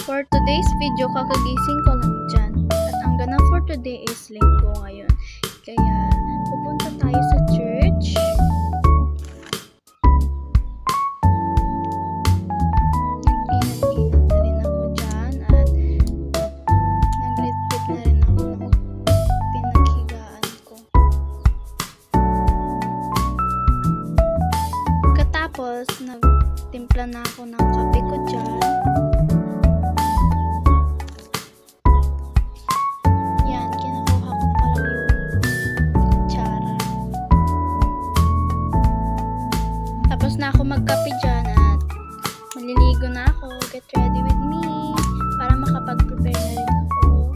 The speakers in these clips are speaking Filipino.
For today's video, kakagising ko lang dyan. At ang ganap for today is linggo ngayon. Kaya, pupunta tayo sa church. Nag-inat-inat na rin ako dyan. At naglitpit na rin ako ng pinaghigaan ko. Katapos, nagtimpla na ako ng kape ko dyan. Tapos na ako magkape dyan at maliligo na ako. Get ready with me para makapag-prepare na rin ako.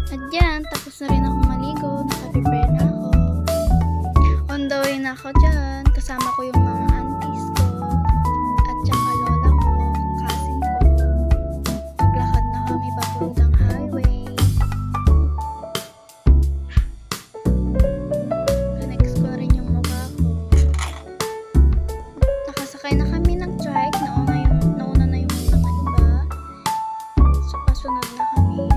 At dyan, tapos na rin ako maligo. Naka-prepare na ako. On the way na ako dyan. Kasama ko yung mga aunties ko at saka lola ko, cousin ko. Naglakad na kami papuntang highway. Kanext ko rin yung mukha ko. Nakasakay na kami ng trike. Nauna na yung mga iba. So, pasunod na kami.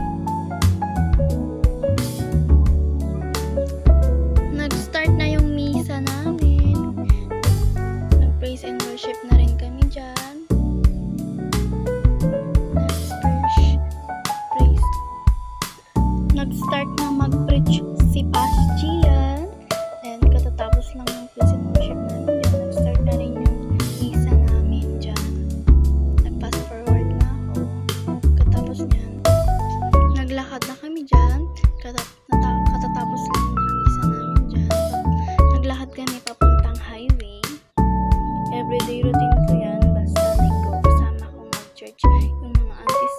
Nag-start na yung misa namin. Nag-praise and worship na rin kami dyan. Nag-start na mag-preach si Pastor Gian. And katatapos lang ng praise and worship namin dyan. Nag-start na rin yung misa namin dyan. Nag-fast forward na ako. Katapos nyan, naglakad na kami dyan. Katatapos lang yung misa namin dyan. Naglakad kami papuntang highway. Everyday routine ko yan. Basta linggo kasama ko mag-church. Yung mga aunties